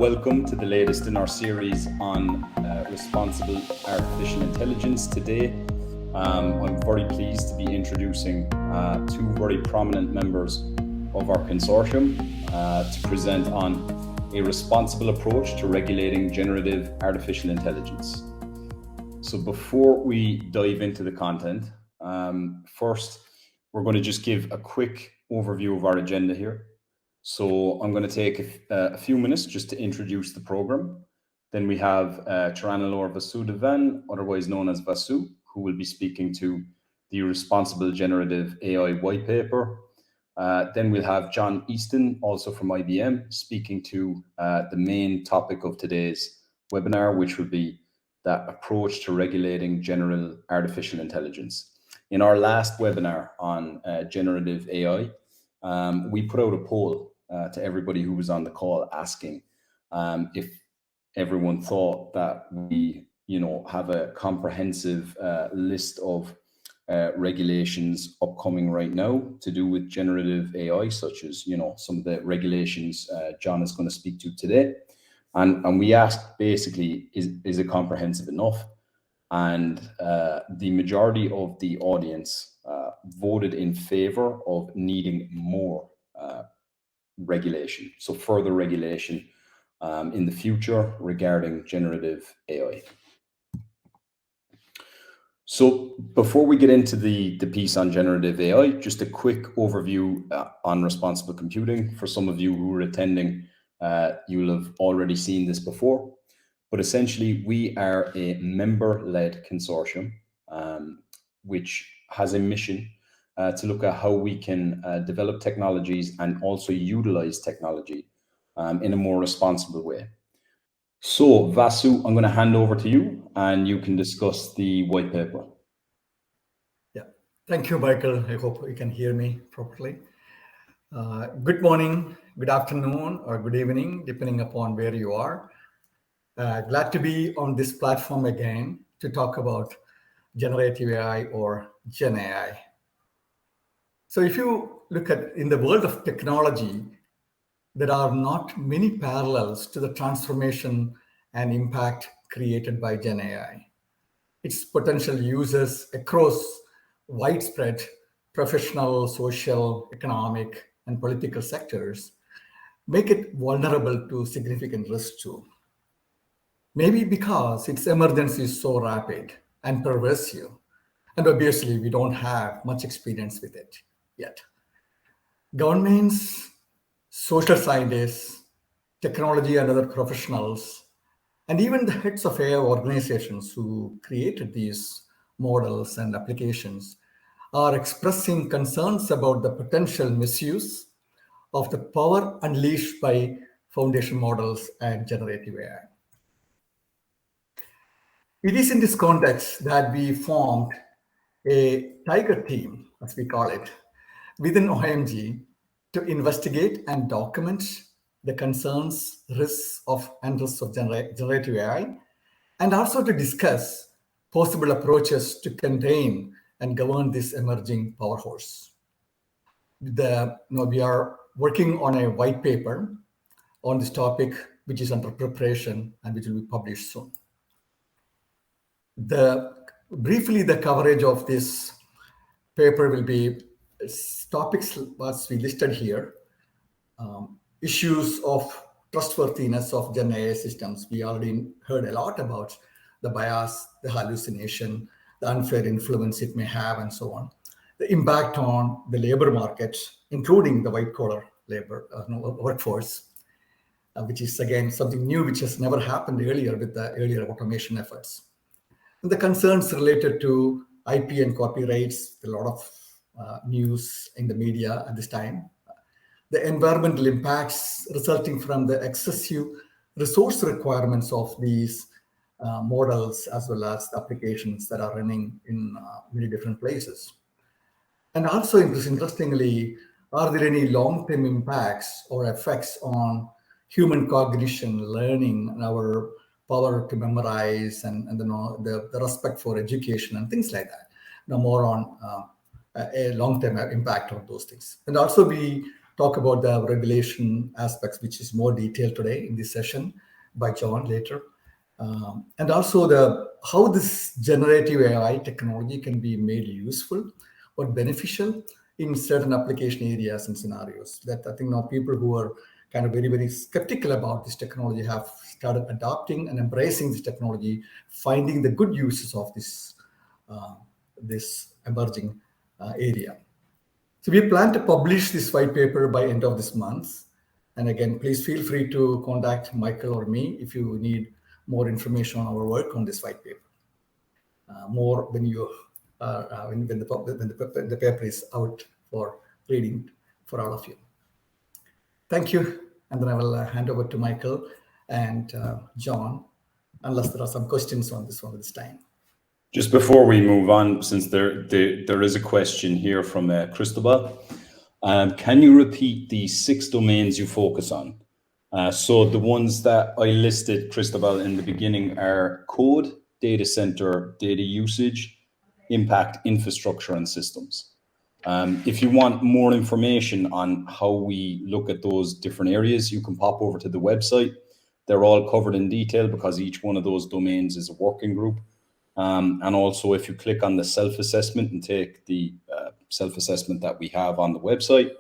welcome to the latest in our series on responsible artificial intelligence. Today, I'm very pleased to be introducing two very prominent members of our consortium to present on a responsible approach to regulating generative artificial intelligence. So before we dive into the content, first, we're going to just give a quick overview of our agenda here. So I'm going to take a few minutes just to introduce the program. Then we have Cheranellore Vasudevan, otherwise known as Vasu, who will be speaking to the Responsible Generative AI white paper. Then we'll have John Easton, also from IBM, speaking to the main topic of today's webinar, which will be that approach to regulating general artificial intelligence. In our last webinar on generative AI, we put out a poll to everybody who was on the call asking if everyone thought that we, have a comprehensive list of regulations upcoming right now to do with generative AI, such as, some of the regulations John is going to speak to today. And we asked basically, is it comprehensive enough? And the majority of the audience voted in favor of needing more regulation, so further regulation in the future regarding generative AI. So before we get into the piece on generative AI, just a quick overview on responsible computing. For some of you who are attending, you'll have already seen this before, but essentially we are a member-led consortium which has a mission to look at how we can develop technologies and also utilize technology in a more responsible way. So Vasu, I'm going to hand over to you and you can discuss the white paper. Yeah, thank you, Michael. I hope you can hear me properly. Good morning, good afternoon, or good evening, depending upon where you are. Glad to be on this platform again to talk about generative AI or Gen AI. So if you look at in the world of technology, there are not many parallels to the transformation and impact created by Gen AI. Its potential uses across widespread professional, social, economic, and political sectors make it vulnerable to significant risk too. Maybe because its emergence is so rapid and pervasive, and obviously we don't have much experience with it yet. Governments, social scientists, technology and other professionals, and even the heads of AI organizations who created these models and applications are expressing concerns about the potential misuse of the power unleashed by foundation models and generative AI. It is in this context that we formed a tiger team, as we call it, within OMG to investigate and document the concerns, risks of generative AI, and also to discuss possible approaches to contain and govern this emerging power horse. We are working on a white paper on this topic, which is under preparation and which will be published soon. Briefly, the coverage of this paper will be topics as we listed here. Issues of trustworthiness of Gen AI systems. We already heard a lot about the bias, the hallucination, the unfair influence it may have, and so on. The impact on the labor market, including the white-collar labor workforce, which is, again, something new which has never happened earlier with the earlier automation efforts. And the concerns related to IP and copyrights, a lot of news in the media at this time. The environmental impacts resulting from the excessive resource requirements of these models, as well as the applications that are running in many different places. And also, interestingly, are there any long-term impacts or effects on human cognition, learning, and our power to memorize, and the respect for education and things like that? More on a long-term impact on those things. And also we talk about the regulation aspects, which is more detailed today in this session by John later. And also how this generative AI technology can be made useful or beneficial in certain application areas and scenarios. That I think now people who are kind of very, very skeptical about this technology have started adopting and embracing this technology, finding the good uses of this emerging area. So we plan to publish this white paper by end of this month. And again, please feel free to contact Michael or me if you need more information on our work on this white paper. More when the paper is out for reading for all of you. Thank you. And then I will hand over to Michael and John, unless there are some questions on this one at this time. Just before we move on, since there is a question here from Cristobal, can you repeat the 6 domains you focus on? So the ones that I listed, Cristobal, in the beginning are code, data center, data usage, impact, infrastructure, and systems. If you want more information on how we look at those different areas, you can pop over to the website. They're all covered in detail because each one of those domains is a working group. And also, if you click on the self-assessment and take the self-assessment that we have on the website,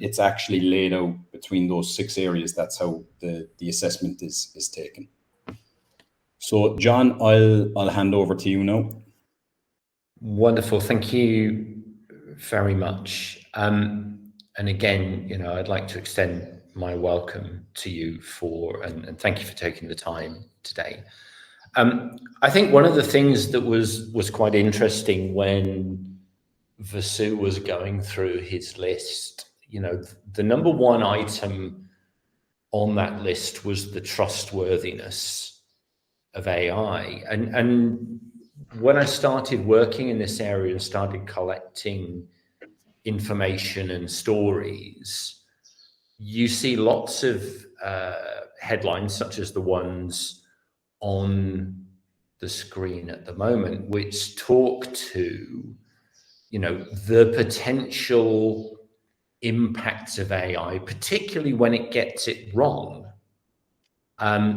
it's actually laid out between those 6 areas. That's how the assessment is taken. So, John, I'll hand over to you now. Wonderful. Thank you very much. And again, I'd like to extend my welcome to you and thank you for taking the time today. I think one of the things that was quite interesting when Vasu was going through his list, the number 1 item on that list was the trustworthiness of AI. And when I started working in this area and started collecting information and stories, you see lots of headlines such as the ones on the screen at the moment, which talk to, the potential impacts of AI, particularly when it gets it wrong.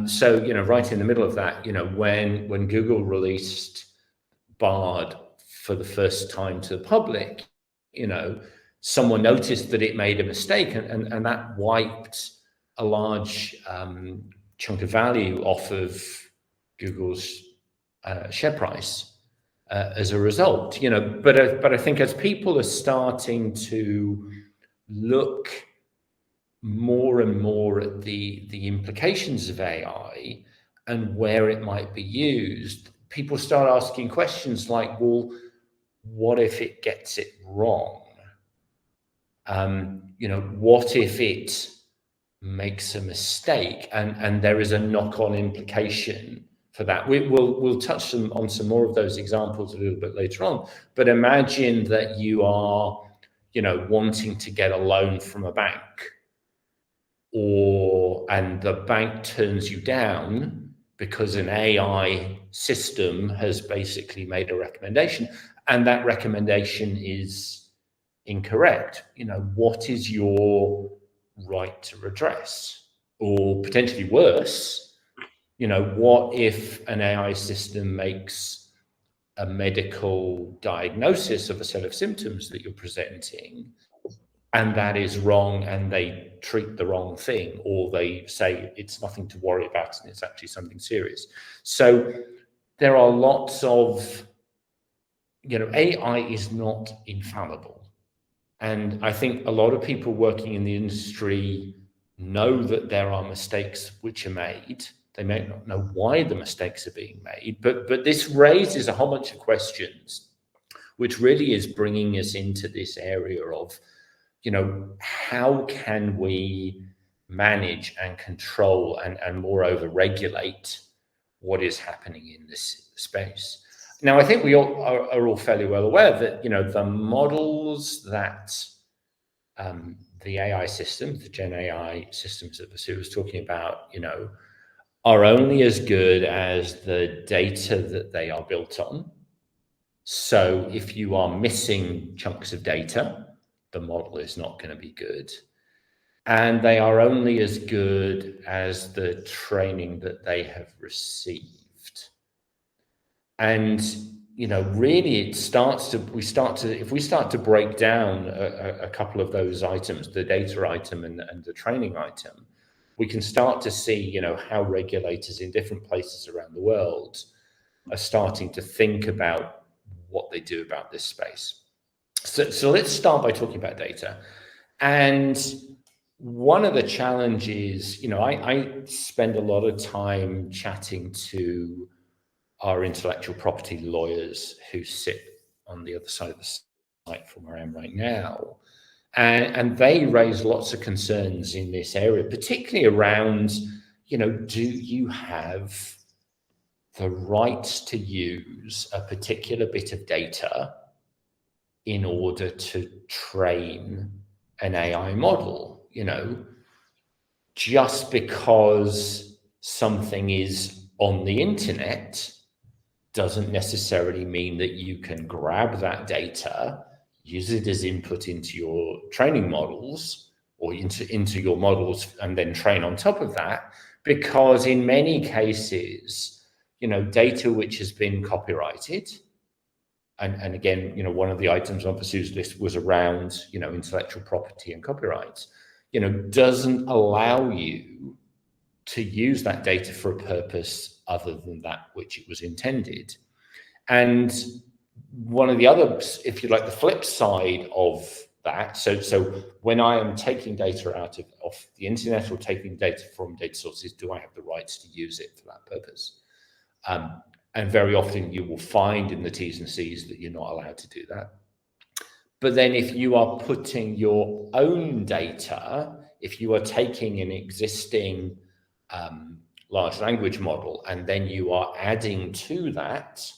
So, right in the middle of that, when Google released Bard for the first time to the public, someone noticed that it made a mistake and that wiped a large chunk of value off of Google's share price as a result. But I think as people are starting to look more and more at the implications of AI and where it might be used, people start asking questions like, well, what if it gets it wrong? What if it makes a mistake and there is a knock-on implication for that? We'll touch on some more of those examples a little bit later on, but imagine that you are, wanting to get a loan from a bank, and the bank turns you down because an AI system has basically made a recommendation, and that recommendation is incorrect. What is your right to redress? Or potentially worse, what if an AI system makes a medical diagnosis of a set of symptoms that you're presenting, and that is wrong, and they treat the wrong thing, or they say it's nothing to worry about and it's actually something serious? So there are lots of, AI is not infallible. And I think a lot of people working in the industry know that there are mistakes which are made. They may not know why the mistakes are being made, but this raises a whole bunch of questions, which really is bringing us into this area of, how can we manage and control and moreover regulate what is happening in this space? Now, I think we all are all fairly well aware that, the models that the AI systems, the Gen AI systems that Vasu was talking about, are only as good as the data that they are built on. So if you are missing chunks of data, the model is not going to be good. And they are only as good as the training that they have received. And, really if we start to break down a couple of those items, the data item and the training item, we can start to see, how regulators in different places around the world are starting to think about what they do about this space. So let's start by talking about data. And one of the challenges, I spend a lot of time chatting to our intellectual property lawyers who sit on the other side of the site from where I am right now. And they raise lots of concerns in this area, particularly around, do you have the right to use a particular bit of data in order to train an AI model? Just because something is on the internet doesn't necessarily mean that you can grab that data, use it as input into your training models or into your models and then train on top of that, because in many cases, data which has been copyrighted, and again, one of the items on Vasu's list was around, intellectual property and copyrights, doesn't allow you to use that data for a purpose other than that which it was intended. And one of the other, if you like, the flip side of that, so when I am taking data out of the internet or taking data from data sources, do I have the rights to use it for that purpose? And very often you will find in the T's and C's that you're not allowed to do that. But then if you are putting your own data, if you are taking an existing large language model and then you are adding to that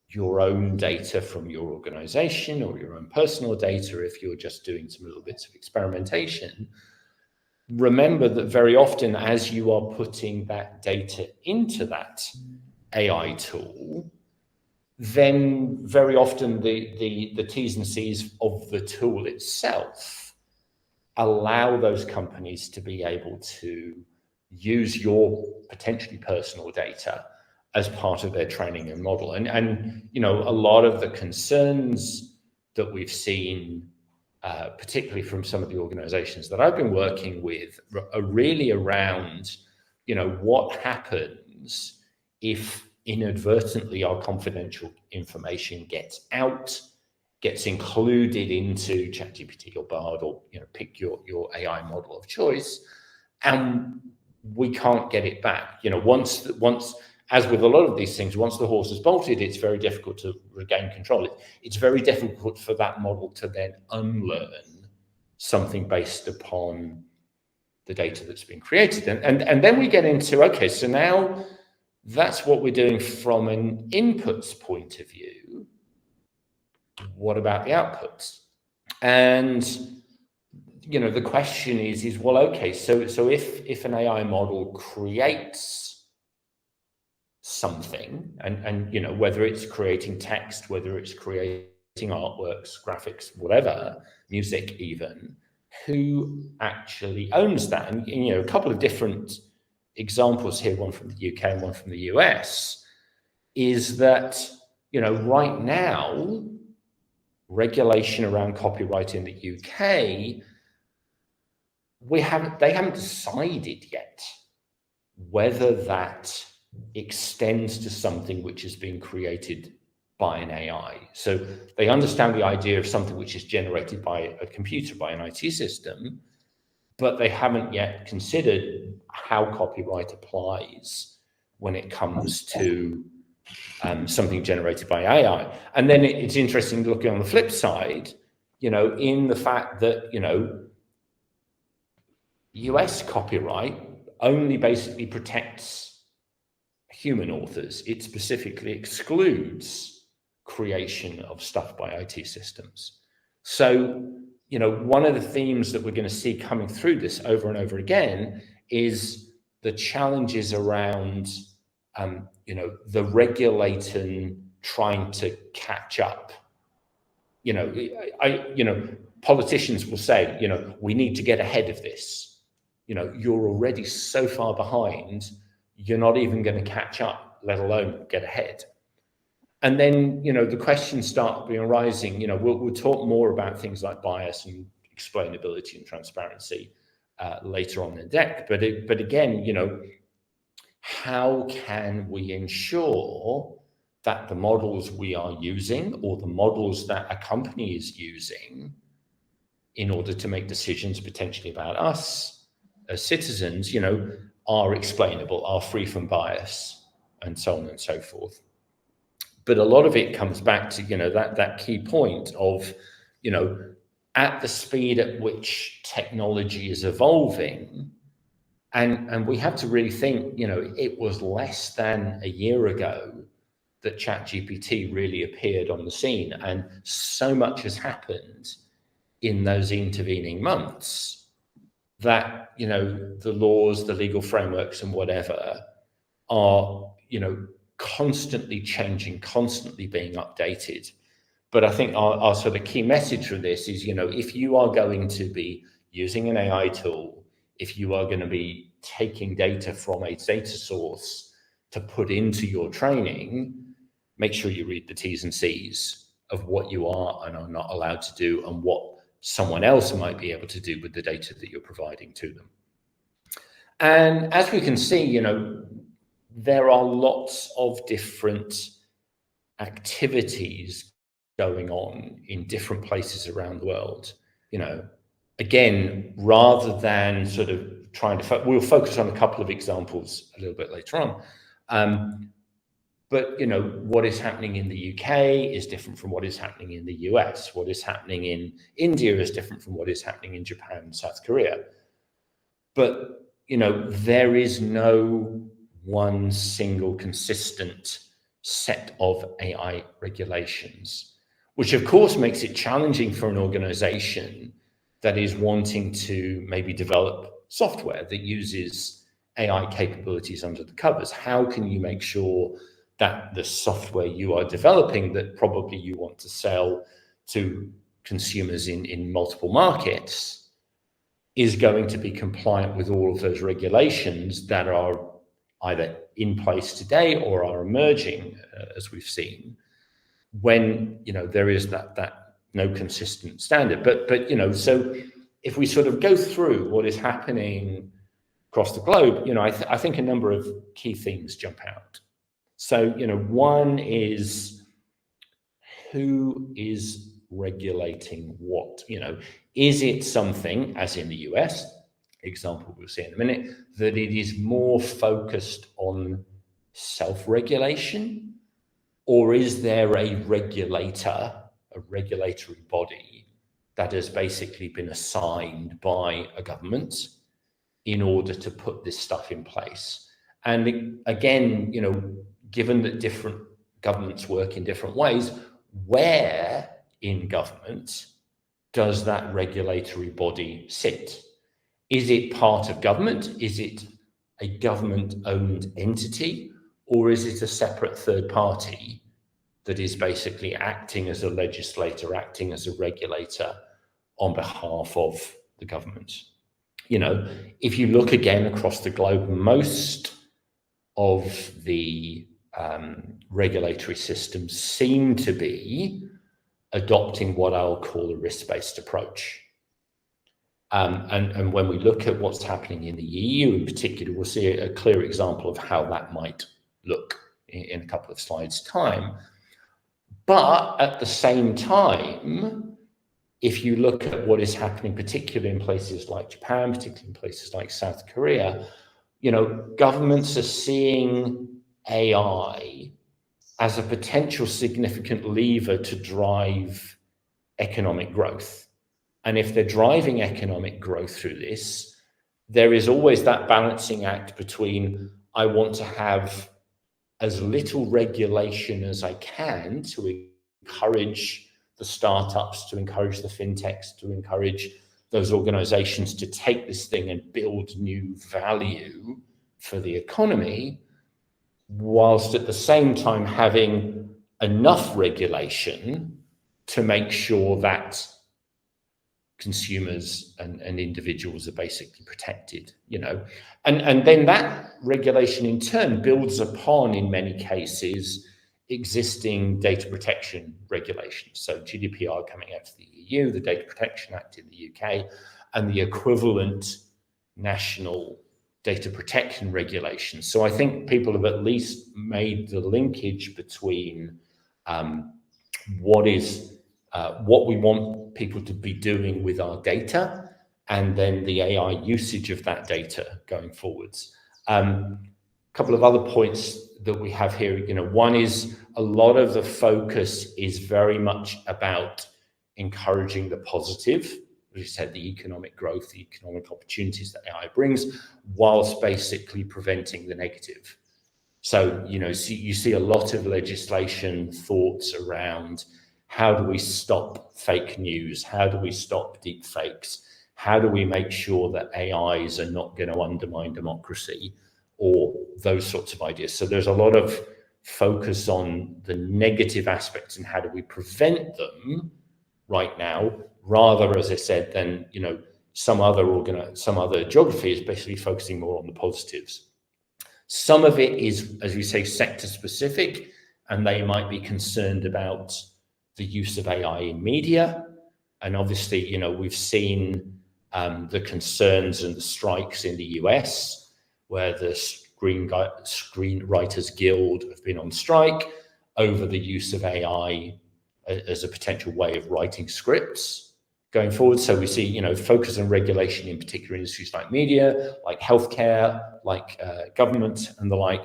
your own data from your organization or your own personal data, if you're just doing some little bits of experimentation, remember that very often as you are putting that data into that AI tool, then very often the T's and C's of the tool itself allow those companies to be able to use your potentially personal data as part of their training and model. And a lot of the concerns that we've seen, particularly from some of the organizations that I've been working with, are really around, what happens if inadvertently our confidential information gets out, gets included into ChatGPT or Bard or pick your AI model of choice, and we can't get it back. Once as with a lot of these things, once the horse is bolted, it's very difficult to regain control. It's very difficult for that model to then unlearn something based upon the data that's been created. And then we get into, okay, so now that's what we're doing from an inputs point of view. What about the outputs? And the question is well, okay, so if an AI model creates something, and whether it's creating text, whether it's creating artworks, graphics, whatever, music even, who actually owns that? And a couple of different examples here, one from the UK and one from the US, is that right now regulation around copyright in the UK, they haven't decided yet whether that extends to something which has been created by an AI. So they understand the idea of something which is generated by a computer, by an IT system, but they haven't yet considered how copyright applies when it comes to something generated by AI. And then it's interesting looking on the flip side, in the fact that, US copyright only basically protects human authors. It specifically excludes creation of stuff by IT systems. So, one of the themes that we're going to see coming through this over and over again is the challenges around, the regulator trying to catch up. politicians will say, we need to get ahead of this. You're already so far behind, you're not even going to catch up, let alone get ahead. And then, the questions start arising. We'll talk more about things like bias and explainability and transparency later on in the deck. But again, how can we ensure that the models we are using, or the models that a company is using in order to make decisions potentially about us as citizens, are explainable, are free from bias, and so on and so forth. But a lot of it comes back to, that key point of, at the speed at which technology is evolving, and we have to really think, it was less than a year ago that ChatGPT really appeared on the scene, and so much has happened in those intervening months that, the laws, the legal frameworks and whatever are, constantly changing, constantly being updated. But I think our sort of key message from this is, if you are going to be using an AI tool, if you are going to be taking data from a data source to put into your training, make sure you read the T's and C's of what you are and are not allowed to do, and what someone else might be able to do with the data that you're providing to them. And as we can see, there are lots of different activities going on in different places around the world. Again, rather than sort of trying to, we'll focus on a couple of examples a little bit later on. But, what is happening in the UK is different from what is happening in the US. What is happening in India is different from what is happening in Japan and South Korea. But, there is no one single consistent set of AI regulations, which of course makes it challenging for an organization that is wanting to maybe develop software that uses AI capabilities under the covers. How can you make sure that the software you are developing, that probably you want to sell to consumers in multiple markets, is going to be compliant with all of those regulations that are either in place today or are emerging, as we've seen, when there is that no consistent standard. But so if we sort of go through what is happening across the globe, I think a number of key themes jump out. So one is, who is regulating what? Is it something, as in the US, example we'll see in a minute, that it is more focused on self-regulation, or is there a regulator, a regulatory body that has basically been assigned by a government in order to put this stuff in place? And again, given that different governments work in different ways, where in government does that regulatory body sit? Is it part of government? Is it a government-owned entity? Or is it a separate third party that is basically acting as a legislator, acting as a regulator on behalf of the government? If you look again across the globe, most of the regulatory systems seem to be adopting what I'll call a risk-based approach. And when we look at what's happening in the EU in particular, we'll see a clear example of how that might look in a couple of slides' time. But at the same time, if you look at what is happening, particularly in places like Japan, particularly in places like South Korea, governments are seeing AI as a potential significant lever to drive economic growth. And if they're driving economic growth through this, there is always that balancing act between, I want to have as little regulation as I can to encourage the startups, to encourage the fintechs, to encourage those organizations to take this thing and build new value for the economy, whilst at the same time having enough regulation to make sure that consumers and individuals are basically protected, you know. And then that regulation in turn builds upon, in many cases, existing data protection regulations. So GDPR coming out of the EU, the Data Protection Act in the UK, and the equivalent national data protection regulations. So I think people have at least made the linkage between what we want people to be doing with our data, and then the AI usage of that data going forwards. A couple of other points that we have here, you know, one is a lot of the focus is very much about encouraging the positive, as you said, the economic growth, the economic opportunities that AI brings, whilst basically preventing the negative. So, you know, you see a lot of legislation thoughts around how do we stop fake news? How do we stop deep fakes? How do we make sure that AIs are not going to undermine democracy, or those sorts of ideas? So there's a lot of focus on the negative aspects and how do we prevent them right now, rather, as I said, than, you know, some other geography is basically focusing more on the positives. Some of it is, as we say, sector specific, and they might be concerned about the use of AI in media. And obviously, you know, we've seen the concerns and the strikes in the US, where the Screenwriters Guild have been on strike over the use of AI as a potential way of writing scripts going forward. So we see, you know, focus on regulation in particular industries like media, like healthcare, like government and the like.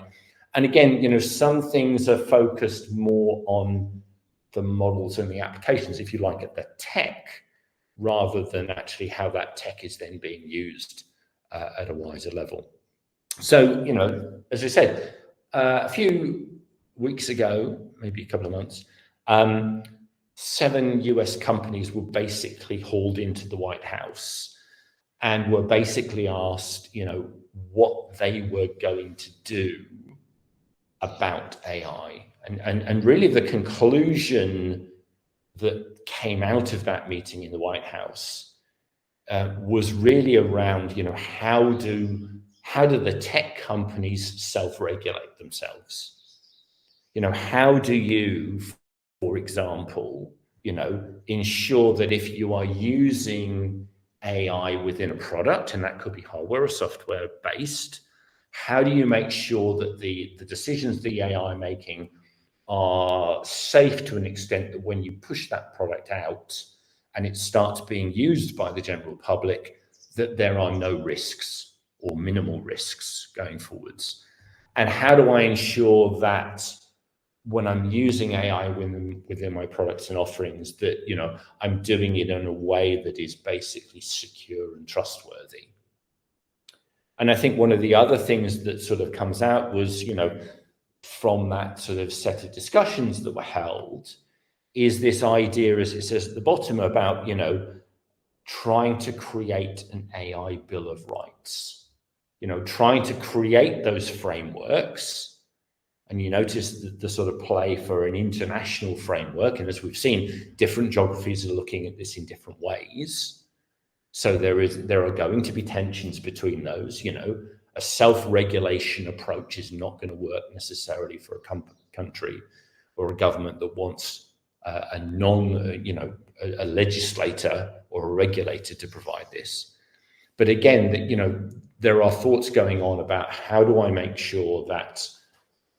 And again, you know, some things are focused more on the models and the applications, if you like, at the tech, rather than actually how that tech is then being used at a wider level. So, you know, as I said, a few weeks ago, maybe a couple of months, 7 US companies were basically hauled into the White House and were basically asked, you know, what they were going to do about AI. And really the conclusion that came out of that meeting in the White House was really around, you know, how do the tech companies self-regulate themselves? You know, how do you, for example, you know, ensure that if you are using AI within a product, and that could be hardware or software based, how do you make sure that the decisions the AI making are safe to an extent that when you push that product out and it starts being used by the general public, that there are no risks or minimal risks going forwards? And how do I ensure that when I'm using AI within my products and offerings, that, you know, I'm doing it in a way that is basically secure and trustworthy? And I think one of the other things that sort of comes out was, you know, from that sort of set of discussions that were held, is this idea, as it says at the bottom, about, you know, trying to create an AI Bill of Rights, you know, trying to create those frameworks. And you notice the sort of play for an international framework. And as we've seen, different geographies are looking at this in different ways. So there are going to be tensions between those. You know, a self-regulation approach is not going to work necessarily for a country or a government that wants a legislator or a regulator to provide this. But again, you know, there are thoughts going on about how do I make sure that,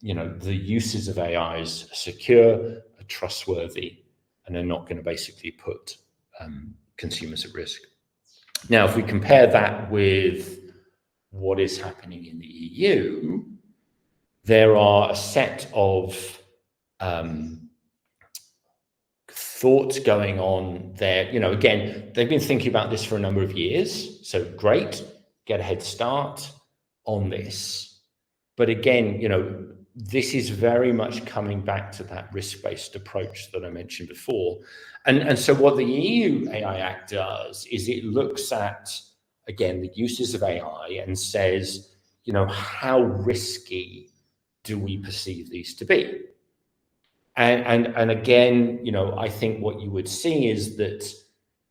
you know, the uses of AI is secure, are trustworthy, and are not going to basically put consumers at risk. Now, if we compare that with what is happening in the EU, there are a set of thoughts going on there. You know, again, they've been thinking about this for a number of years, so great, get a head start on this. But again, you know, this is very much coming back to that risk-based approach that I mentioned before. And so what the EU AI Act does is it looks at, again, the uses of AI and says, you know, how risky do we perceive these to be? And again, you know, I think what you would see is that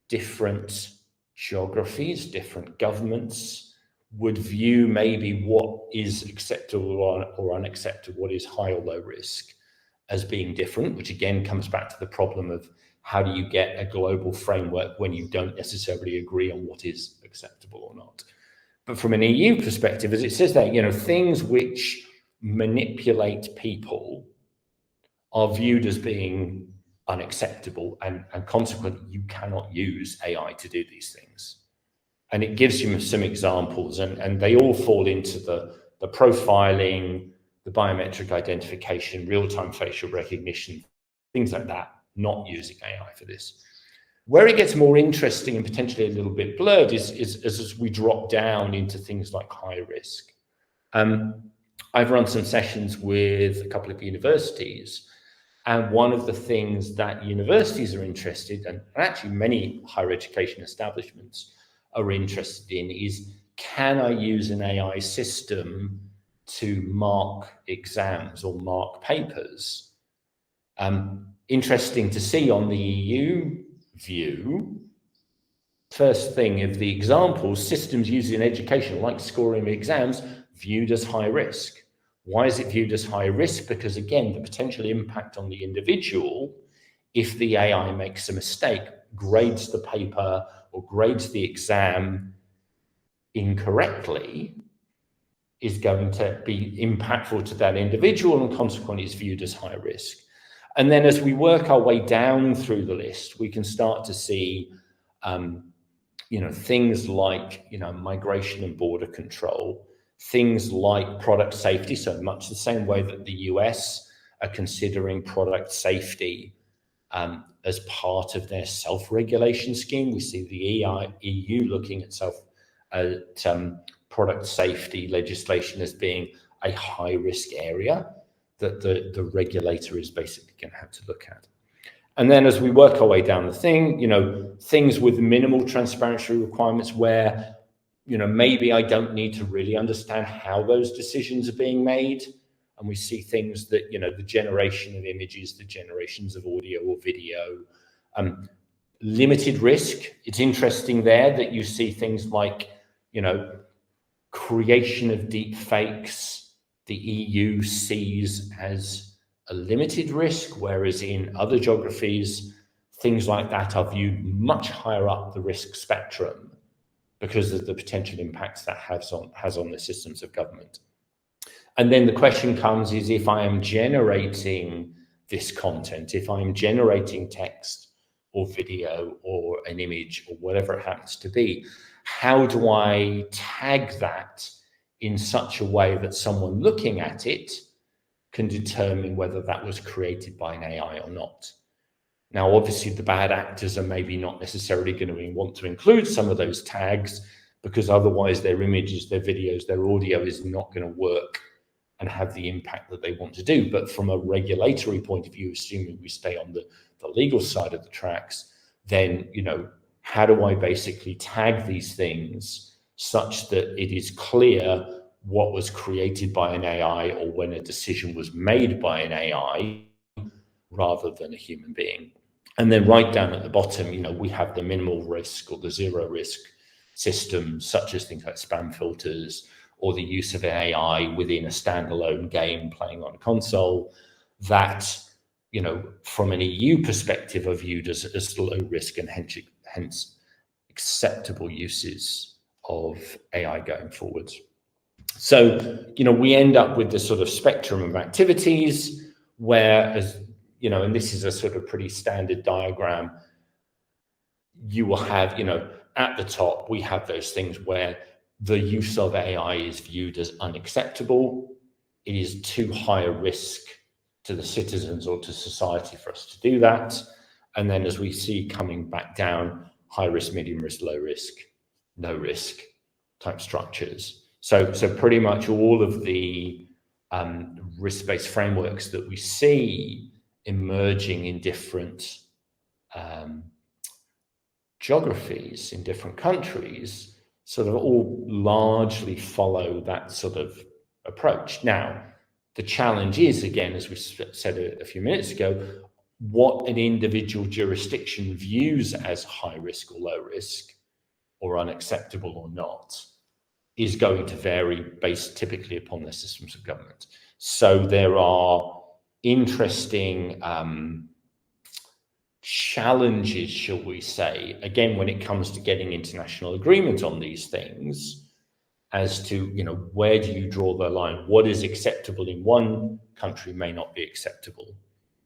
different geographies, different governments would view maybe what is acceptable or unacceptable, what is high or low risk, as being different, which again comes back to the problem of how do you get a global framework when you don't necessarily agree on what is acceptable or not. But from an EU perspective, as it says there, things which manipulate people are viewed as being unacceptable, and consequently you cannot use AI to do these things. And it gives you some examples, and they all fall into the profiling, the biometric identification, real-time facial recognition, things like that, not using AI for this. Where it gets more interesting and potentially a little bit blurred is as we drop down into things like high risk. I've run some sessions with a couple of universities, and one of the things that universities are interested in, and actually many higher education establishments are interested in, is can I use an AI system to mark exams or mark papers? Interesting to see on the EU view, first thing of the examples, systems used in education, like scoring exams, viewed as high risk. Why is it viewed as high risk? Because again, the potential impact on the individual, if the AI makes a mistake, grades the paper or grades the exam incorrectly, is going to be impactful to that individual and consequently is viewed as high risk. And then as we work our way down through the list, we can start to see things like migration and border control, things like product safety. So much the same way that the US are considering product safety as part of their self-regulation scheme, we see the EU looking at product safety legislation as being a high-risk area that the regulator is basically going to have to look at. And then as we work our way down the thing, things with minimal transparency requirements where, maybe I don't need to really understand how those decisions are being made. And we see things that, the generation of images, the generations of audio or video, limited risk. It's interesting there that you see things like, creation of deep fakes, the EU sees as a limited risk, whereas in other geographies, things like that are viewed much higher up the risk spectrum because of the potential impacts that has on the systems of government. And then the question comes is, if I am generating this content, if I'm generating text or video or an image or whatever it happens to be, how do I tag that in such a way that someone looking at it can determine whether that was created by an AI or not? Now, obviously, the bad actors are maybe not necessarily going to want to include some of those tags because otherwise their images, their videos, their audio is not going to work and have the impact that they want to do. But from a regulatory point of view, assuming we stay on the legal side of the tracks, then, how do I basically tag these things such that it is clear what was created by an AI or when a decision was made by an AI rather than a human being? And then right down at the bottom, we have the minimal risk or the zero risk systems, such as things like spam filters or the use of AI within a standalone game playing on a console that, from an EU perspective are viewed as low risk and hence acceptable uses of AI going forward. So, we end up with this sort of spectrum of activities where, and this is a sort of pretty standard diagram, you will have, at the top, we have those things where the use of AI is viewed as unacceptable. It is too high a risk to the citizens or to society for us to do that. And then as we see coming back down, high risk, medium risk, low risk, no risk type structures. So pretty much all of the risk-based frameworks that we see emerging in different geographies, in different countries, sort of all largely follow that sort of approach. Now, the challenge is, again, as we said a few minutes ago, what an individual jurisdiction views as high risk or low risk or unacceptable or not is going to vary based typically upon their systems of government. So there are interesting challenges, shall we say, again, when it comes to getting international agreement on these things, as to, where do you draw the line? What is acceptable in one country may not be acceptable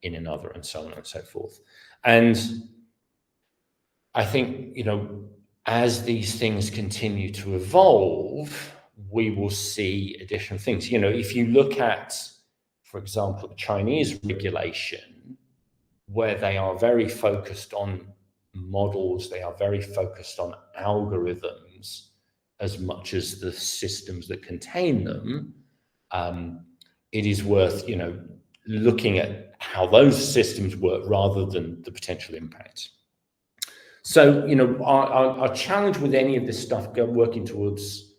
in another, and so on and so forth. And I think, as these things continue to evolve, we will see additional things. If you look at, for example, the Chinese regulation, where they are very focused on models, they are very focused on algorithms as much as the systems that contain them, it is worth, looking at how those systems work rather than the potential impact. So, our challenge with any of this stuff working towards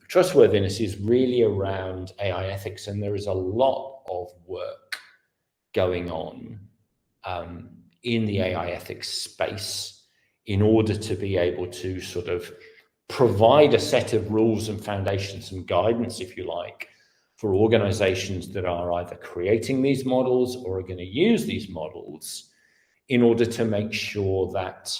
trustworthiness is really around AI ethics, and there is a lot of work going on in the AI ethics space in order to be able to sort of provide a set of rules and foundations and guidance, if you like, for organizations that are either creating these models or are going to use these models in order to make sure that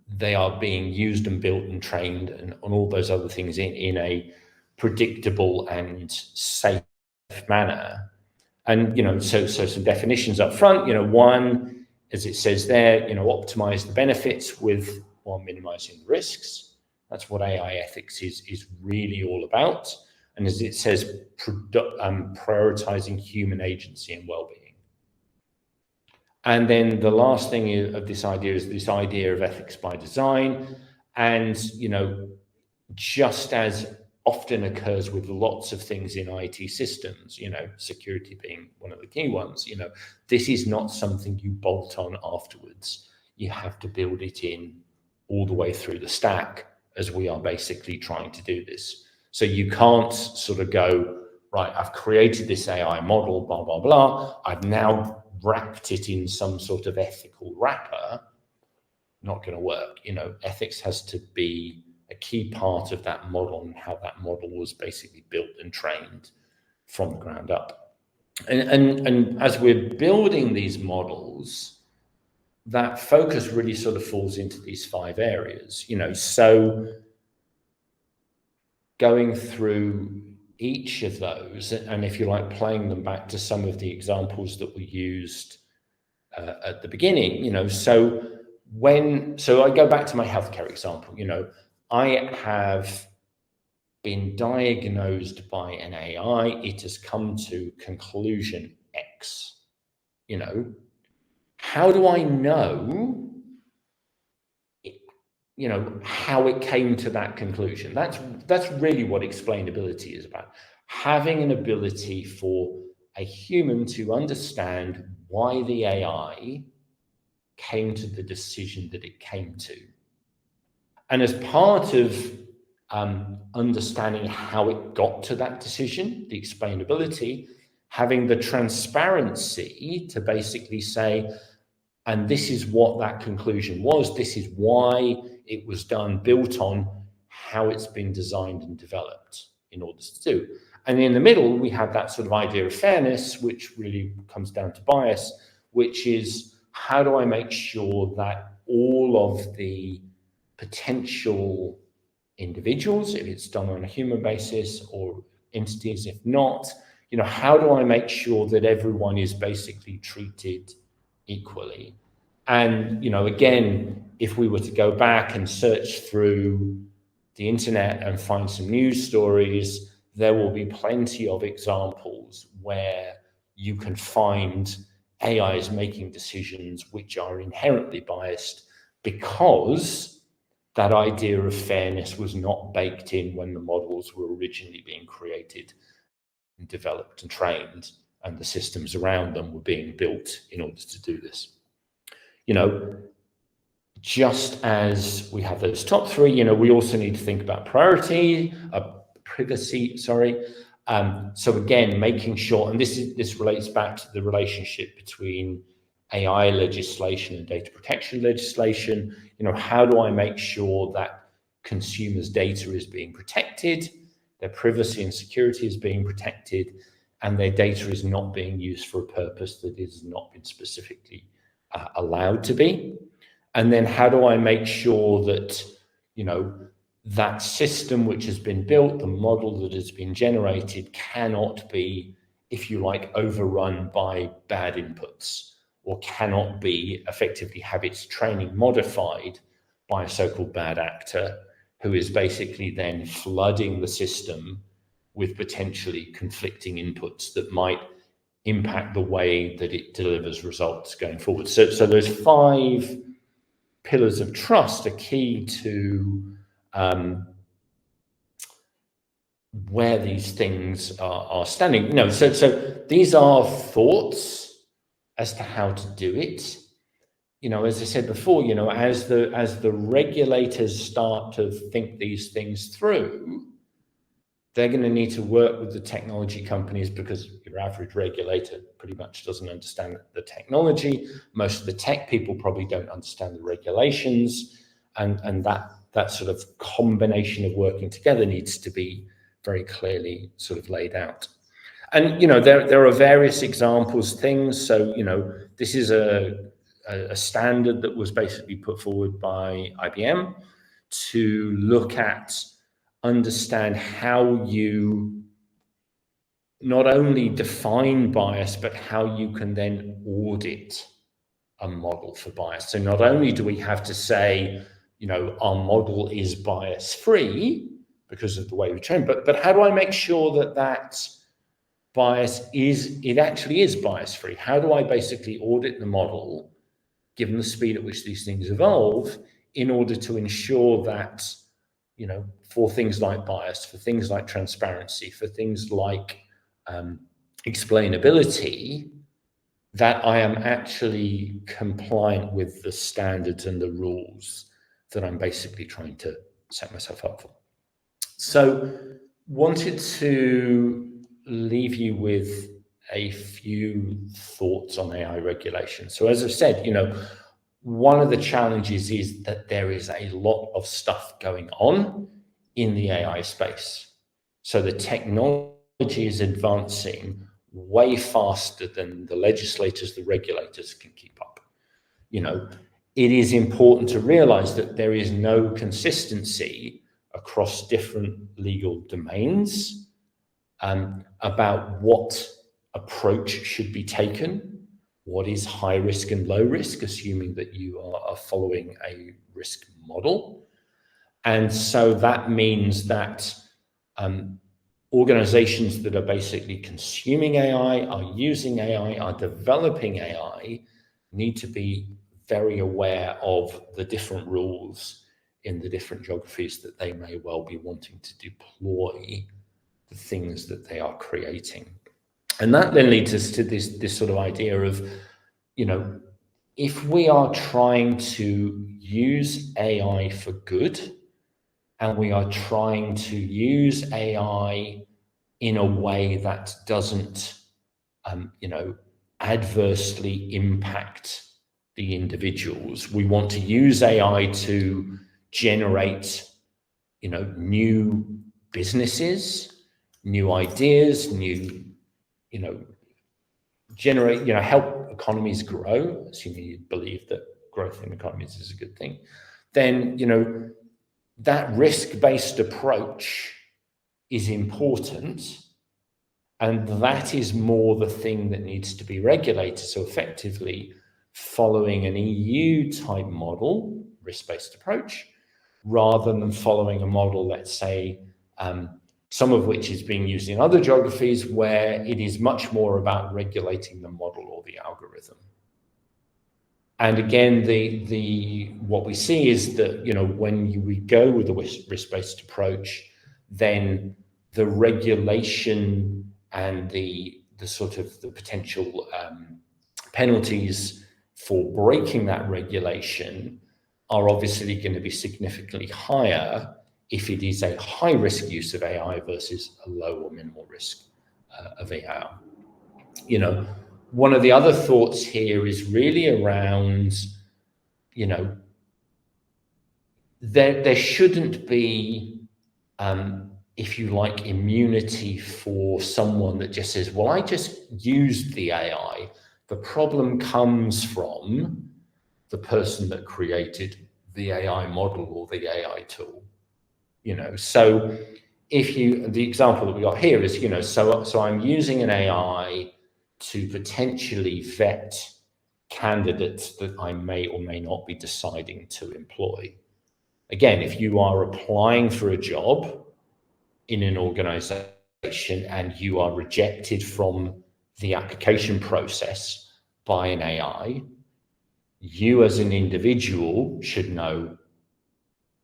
they are being used and built and trained and all those other things in a predictable and safe manner. And so some definitions up front. One, as it says there, optimize the benefits while minimizing the risks. That's what AI ethics is really all about. And as it says, prioritizing human agency and well-being. And then the last thing of this idea is this idea of ethics by design. And, just as often occurs with lots of things in IT systems, security being one of the key ones, this is not something you bolt on afterwards. You have to build it in all the way through the stack, as we are basically trying to do this. So you can't sort of go, right, I've created this AI model, blah, blah, blah. I've now wrapped it in some sort of ethical wrapper. Not going to work. Ethics has to be a key part of that model and how that model was basically built and trained from the ground up. And as we're building these models, that focus really sort of falls into these 5 areas, so going through each of those, and if you like, playing them back to some of the examples that we used at the beginning, so I go back to my healthcare example, I have been diagnosed by an AI, it has come to conclusion X, how do I know how it came to that conclusion? That's really what explainability is about. Having an ability for a human to understand why the AI came to the decision that it came to. And as part of understanding how it got to that decision, the explainability, having the transparency to basically say, and this is what that conclusion was, this is why it was done, built on how it's been designed and developed in order to do. And in the middle, we have that sort of idea of fairness, which really comes down to bias, which is how do I make sure that all of the potential individuals, if it's done on a human basis, or entities, if not, how do I make sure that everyone is basically treated equally? And, again, if we were to go back and search through the internet and find some news stories, there will be plenty of examples where you can find AIs making decisions which are inherently biased because that idea of fairness was not baked in when the models were originally being created and developed and trained, and the systems around them were being built in order to do this. Just as we have those top 3, we also need to think about privacy. So again, making sure, and this relates back to the relationship between AI legislation and data protection legislation. How do I make sure that consumers' data is being protected, their privacy and security is being protected, and their data is not being used for a purpose that has not been specifically allowed to be? And then how do I make sure that, that system which has been built, the model that has been generated, cannot be, if you like, overrun by bad inputs, or cannot be effectively have its training modified by a so-called bad actor who is basically then flooding the system with potentially conflicting inputs that might impact the way that it delivers results going forward. So those 5 pillars of trust are key to where these things are standing. So these are thoughts as to how to do it. As I said before, as the regulators start to think these things through, they're going to need to work with the technology companies, because your average regulator pretty much doesn't understand the technology. Most of the tech people probably don't understand the regulations, and that sort of combination of working together needs to be very clearly sort of laid out. And there are various examples, things. So this is a standard that was basically put forward by IBM to look at, understand how you not only define bias, but how you can then audit a model for bias. So not only do we have to say, our model is bias-free because of the way we train, but how do I make sure that bias actually is bias-free? How do I basically audit the model, given the speed at which these things evolve, in order to ensure that, for things like bias, for things like transparency, for things like explainability, that I am actually compliant with the standards and the rules that I'm basically trying to set myself up for. So wanted to leave you with a few thoughts on AI regulation. So as I've said, one of the challenges is that there is a lot of stuff going on in the AI space. So the technology is advancing way faster than the legislators, the regulators can keep up. It is important to realize that there is no consistency across different legal domains about what approach should be taken, what is high risk and low risk, assuming that you are following a risk model. And so that means that organizations that are basically consuming AI, are using AI, are developing AI, need to be very aware of the different rules in the different geographies that they may well be wanting to deploy the things that they are creating. And that then leads us to this sort of idea of, if we are trying to use AI for good, and we are trying to use AI in a way that doesn't, adversely impact the individuals. We want to use AI to generate, new businesses, new ideas, help economies grow, assuming you believe that growth in economies is a good thing. Then, that risk-based approach is important, and that is more the thing that needs to be regulated. So effectively following an EU type model, risk-based approach, rather than following a model, let's say, some of which is being used in other geographies, where it is much more about regulating the model or the algorithm. And again, what we see is that, when we go with a risk-based approach, then the regulation and the sort of the potential penalties for breaking that regulation are obviously going to be significantly higher if it is a high risk use of AI versus a low or minimal risk of AI. One of the other thoughts here is really around, you know, there shouldn't be, if you like, immunity for someone that just says, well, I just used the AI. The problem comes from the person that created the AI model or the AI tool, you know. So if you, the example that we got here is, you know, so I'm using an AI to potentially vet candidates that I may or may not be deciding to employ. Again, if you are applying for a job in an organization and you are rejected from the application process by an AI, you as an individual should know,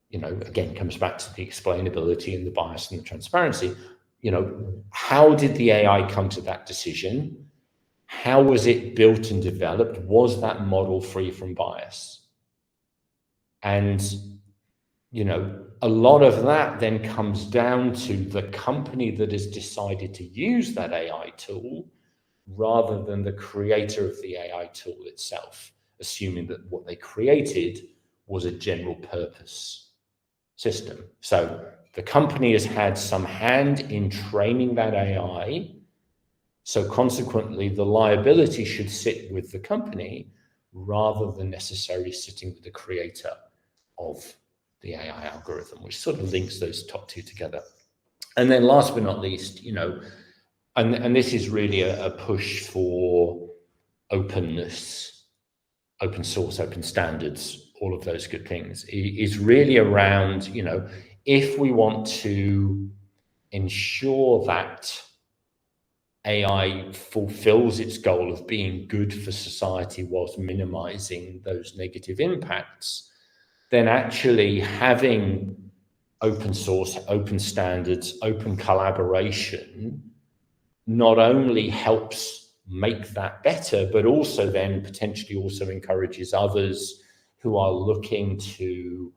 you know, again, comes back to the explainability and the bias and the transparency, you know, how did the AI come to that decision? How was it built and developed? Was that model free from bias? And, you know, a lot of that then comes down to the company that has decided to use that AI tool rather than the creator of the AI tool itself, assuming that what they created was a general purpose system. So the company has had some hand in training that AI. So consequently, the liability should sit with the company rather than necessarily sitting with the creator of the AI algorithm, which sort of links those top two together. And then last but not least, you know, and this is really a push for openness, open source, open standards, all of those good things, is really around, you know, if we want to ensure that AI fulfills its goal of being good for society whilst minimizing those negative impacts, then actually having open source, open standards, open collaboration not only helps make that better, but also then potentially also encourages others who are looking to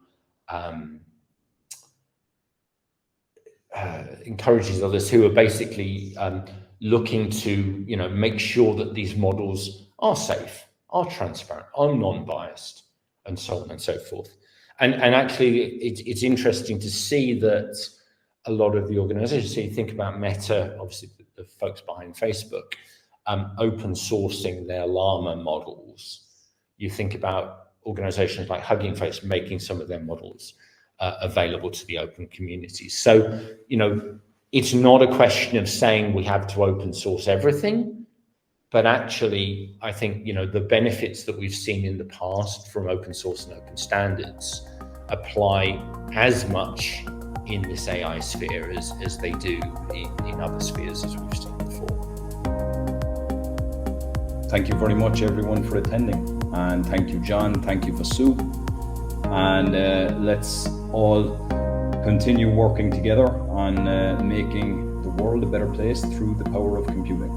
encourages others who are basically looking to, you know, make sure that these models are safe, are transparent, are non-biased, and so on and so forth. And actually, it's interesting to see that a lot of the organizations, so you think about Meta, obviously the folks behind Facebook, open sourcing their llama models. You think about organizations like Hugging Face making some of their models available to the open community. So, you know, it's not a question of saying we have to open source everything, but actually, I think, you know, the benefits that we've seen in the past from open source and open standards apply as much in this AI sphere as they do in other spheres, as we've seen before. Thank you very much, everyone, for attending. And thank you, John. Thank you, Vasu. And let's all continue working together on making the world a better place through the power of computing.